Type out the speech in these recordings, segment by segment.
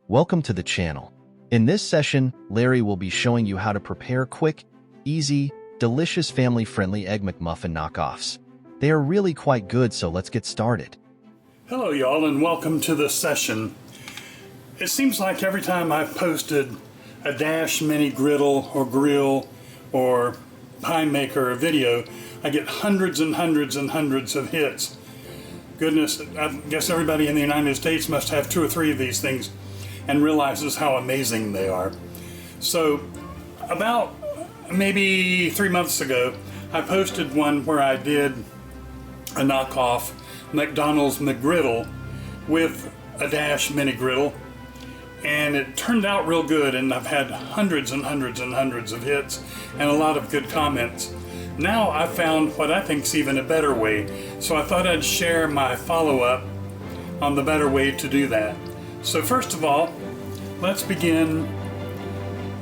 Welcome to the channel. In this session, Larry will be showing you how to prepare quick, easy, delicious family-friendly Egg McMuffin knockoffs. They are really quite good, so let's get started. Hello y'all, and welcome to this session. It seems like every time I've posted a Dash mini griddle or grill or pie maker or video, I get hundreds and hundreds and hundreds of hits. Goodness, I guess everybody in the United States must have 2 or 3 of these things and realizes how amazing they are. So about maybe 3 months ago, I posted one where I did a knockoff McDonald's McGriddle with a Dash mini griddle, and it turned out real good, and I've had hundreds and hundreds and hundreds of hits and a lot of good comments. Now I found what I think is even a better way, so I thought I'd share my follow-up on the better way to do that. So first of all, let's begin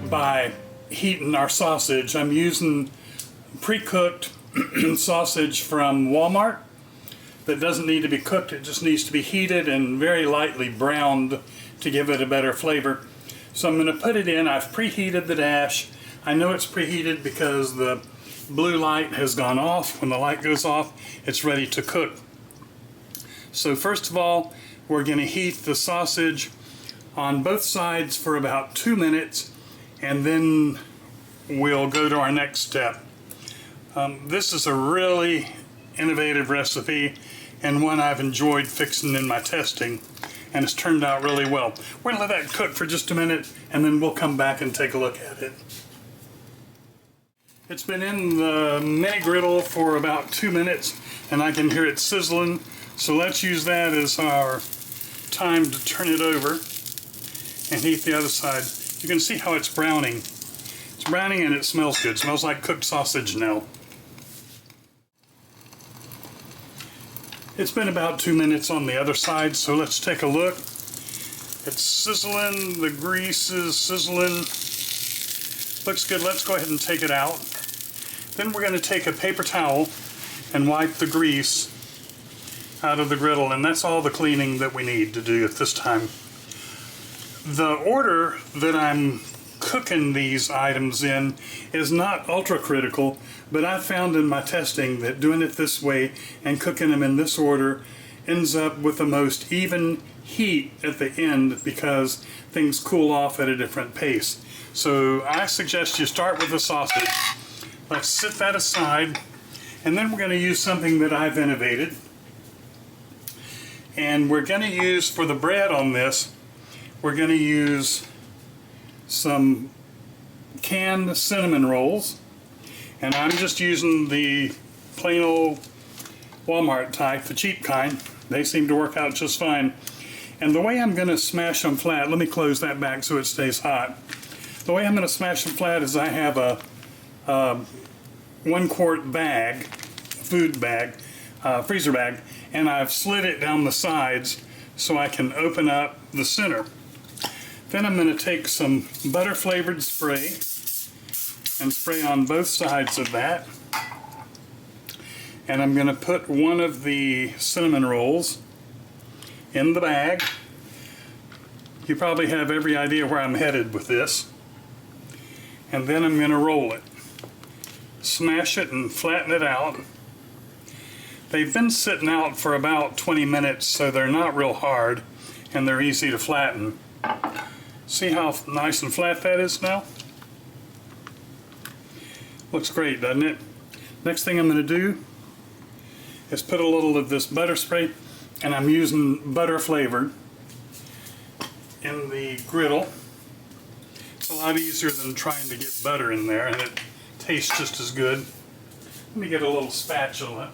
by heating our sausage. I'm using pre-cooked sausage from Walmart that doesn't need to be cooked, it just needs to be heated and very lightly browned to give it a better flavor. So I'm going to put it in. I've preheated the dash. I know it's preheated because the blue light has gone off. When the light goes off, it's ready to cook. So first of all, we're going to heat the sausage on both sides for about 2 minutes, and then we'll go to our next step. This is a really innovative recipe and one I've enjoyed fixing in my testing, and it's turned out really well. We're going to let that cook for just a minute, and then we'll come back and take a look at it. It's been in the mini griddle for about 2 minutes, and I can hear it sizzling. So let's use that as our time to turn it over and heat the other side. You can see how it's browning. It's browning and it smells good. It smells like cooked sausage now. It's been about 2 minutes on the other side, so let's take a look. It's sizzling, the grease is sizzling. Looks good. Let's go ahead and take it out. Then we're going to take a paper towel and wipe the grease out of the griddle, and that's all the cleaning that we need to do at this time. The order that I'm cooking these items in is not ultra critical, but I found in my testing that doing it this way and cooking them in this order ends up with the most even heat at the end because things cool off at a different pace. So I suggest you start with the sausage. Let's set that aside, and then we're going to use something that I've innovated. And we're going to use, for the bread on this, we're going to use some canned cinnamon rolls. And I'm just using the plain old Walmart type, the cheap kind. They seem to work out just fine. And the way I'm going to smash them flat, let me close that back so it stays hot. The way I'm going to smash them flat is I have a 1-quart bag, food bag, freezer bag, and I've slid it down the sides so I can open up the center. Then I'm going to take some butter flavored spray and spray on both sides of that. And I'm going to put one of the cinnamon rolls in the bag. You probably have every idea where I'm headed with this. And then I'm going to roll it. Smash it and flatten it out. They've been sitting out for about 20 minutes, so they're not real hard and they're easy to flatten. See how nice and flat that is now? Looks great, doesn't it? Next thing I'm going to do is put a little of this butter spray, and I'm using butter flavored in the griddle. It's a lot easier than trying to get butter in there, and it tastes just as good. Let me get a little spatula.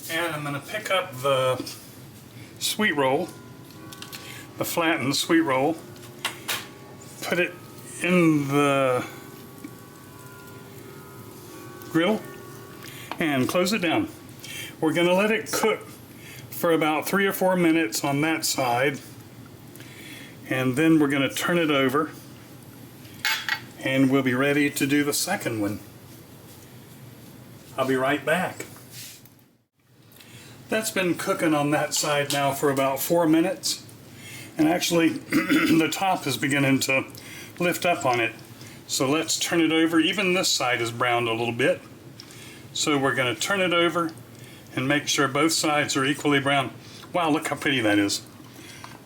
And I'm going to pick up the sweet roll, the flattened sweet roll, put it in the griddle, and close it down. We're going to let it cook for about 3 or 4 minutes on that side, and then we're going to turn it over, and we'll be ready to do the second one. I'll be right back. That's been cooking on that side now for about 4 minutes. And actually, the top is beginning to lift up on it. So let's turn it over. Even this side is browned a little bit. So we're going to turn it over and make sure both sides are equally brown. Wow, look how pretty that is.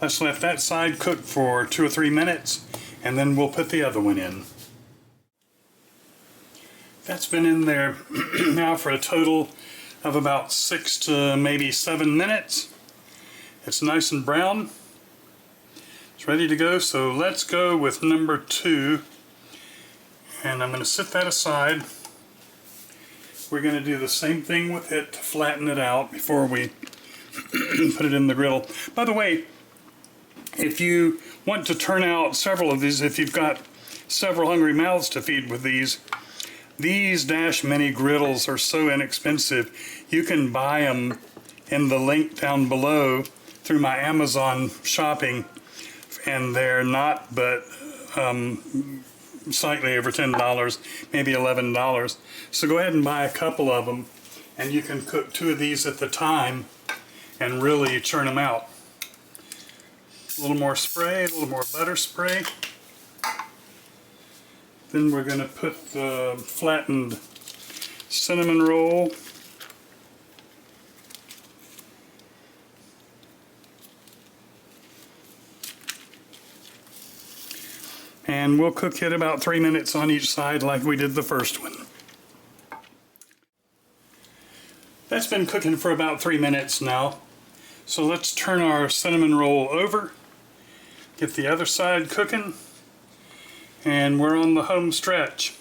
Let's let that side cook for 2 or 3 minutes, and then we'll put the other one in. That's been in there now for a total of about 6 to maybe 7 minutes. It's nice and brown. It's ready to go, so let's go with number 2. And I'm going to set that aside. We're going to do the same thing with it to flatten it out before we put it in the griddle. By the way, if you want to turn out several of these, if you've got several hungry mouths to feed with these Dash Mini griddles are so inexpensive. You can buy them in the link down below through my Amazon shopping, and they're not but slightly over $10, maybe $11. So go ahead and buy a couple of them, and you can cook 2 of these at the time and really churn them out. A little more spray, a little more butter spray. Then we're going to put the flattened cinnamon roll. And we'll cook it about 3 minutes on each side like we did the first one. That's been cooking for about 3 minutes now. So let's turn our cinnamon roll over, get the other side cooking, and we're on the home stretch.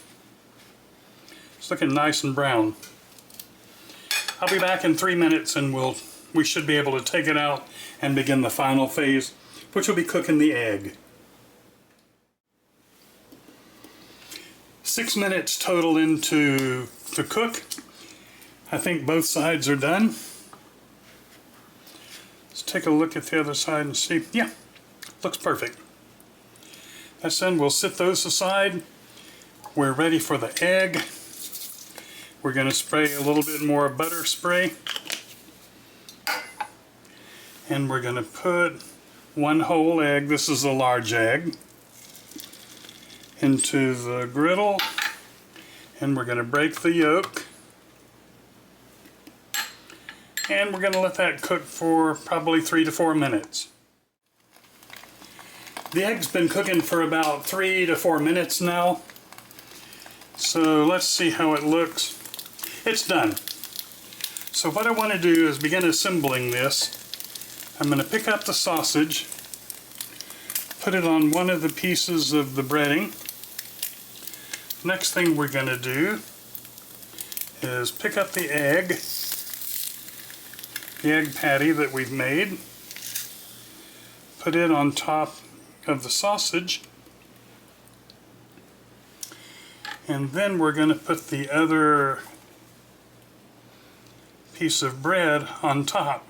It's looking nice and brown. I'll be back in 3 minutes, and we should be able to take it out and begin the final phase, which will be cooking the egg. 6 minutes total into the cook. I think both sides are done. Let's take a look at the other side and see. Yeah, looks perfect. That's done. We'll set those aside. We're ready for the egg. We're going to spray a little bit more butter spray. And we're going to put 1 whole egg, this is a large egg, into the griddle. And we're going to break the yolk. And we're going to let that cook for probably 3 to 4 minutes. The egg's been cooking for about 3 to 4 minutes now. So let's see how it looks. It's done. So what I want to do is begin assembling this. I'm going to pick up the sausage, put it on one of the pieces of the breading. Next thing we're going to do is pick up the egg patty that we've made, put it on top of the sausage, and then we're going to put the other piece of bread on top.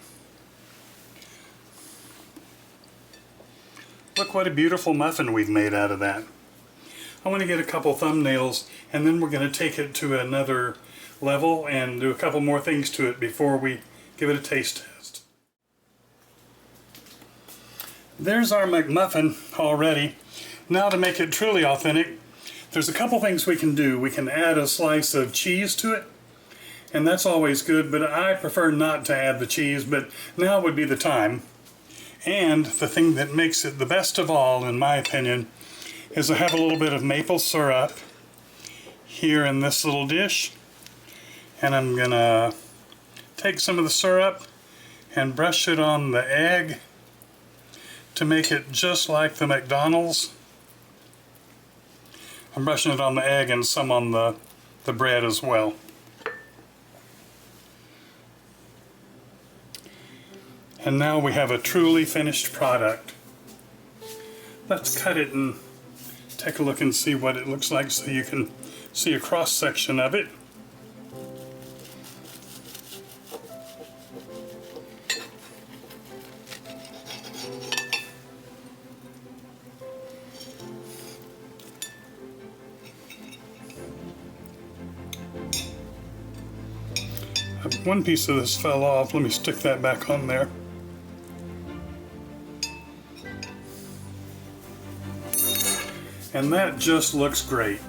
Look what a beautiful muffin we've made out of that. I want to get a couple thumbnails, and then we're going to take it to another level and do a couple more things to it before we give it a taste test. There's our McMuffin already. Now to make it truly authentic, there's a couple things we can do. We can add a slice of cheese to it, and that's always good, but I prefer not to add the cheese, but now would be the time. And the thing that makes it the best of all, in my opinion, is I have a little bit of maple syrup here in this little dish, and I'm gonna take some of the syrup and brush it on the egg to make it just like the McDonald's. I'm brushing it on the egg and some on the bread as well. And now we have a truly finished product. Let's cut it and take a look and see what it looks like so you can see a cross section of it. A One piece of this fell off. Let me stick that back on there. And that just looks great.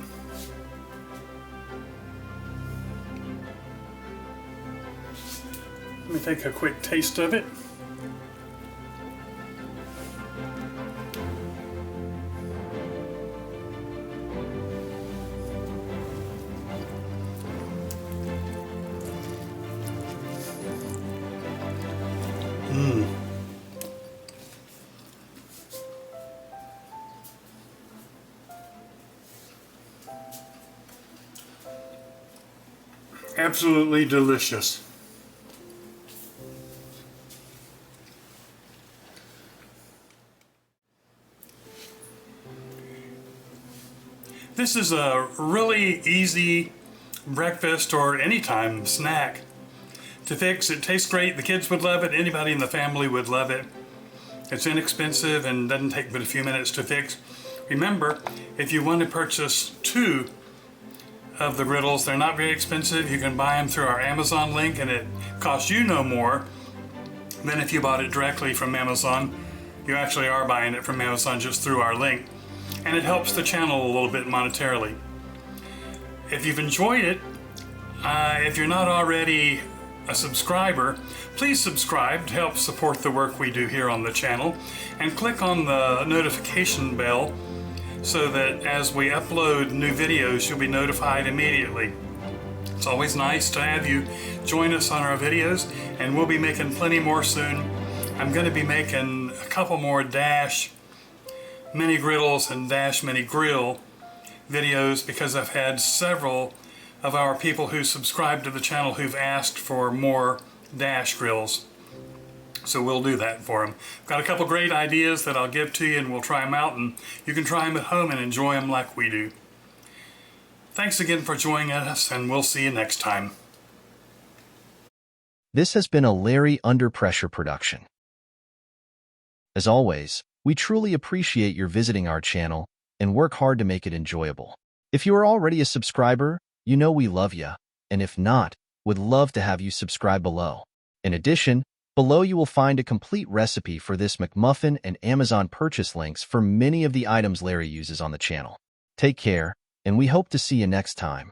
Let me take a quick taste of it. Absolutely delicious. This is a really easy breakfast or anytime snack to fix. It tastes great. The kids would love it. Anybody in the family would love it. It's inexpensive and doesn't take but a few minutes to fix. Remember, if you want to purchase 2 of the griddles, they're not very expensive. You can buy them through our Amazon link and it costs you no more than if you bought it directly from Amazon. You actually are buying it from Amazon just through our link. And it helps the channel a little bit monetarily. If you've enjoyed it, if you're not already a subscriber, please subscribe to help support the work we do here on the channel, and click on the notification bell so that as we upload new videos, you'll be notified immediately. It's always nice to have you join us on our videos, and we'll be making plenty more soon. I'm going to be making a couple more Dash mini griddles and Dash mini grill videos because I've had several of our people who subscribe to the channel who've asked for more Dash grills. So we'll do that for them. Got a couple great ideas that I'll give to you, and we'll try them out, and you can try them at home and enjoy them like we do. Thanks again for joining us, and we'll see you next time. This has been a Larry Under Pressure production. As always, we truly appreciate your visiting our channel and work hard to make it enjoyable. If you are already a subscriber, you know we love you, and if not, would love to have you subscribe below. In addition, below you will find a complete recipe for this McMuffin and Amazon purchase links for many of the items Larry uses on the channel. Take care, and we hope to see you next time.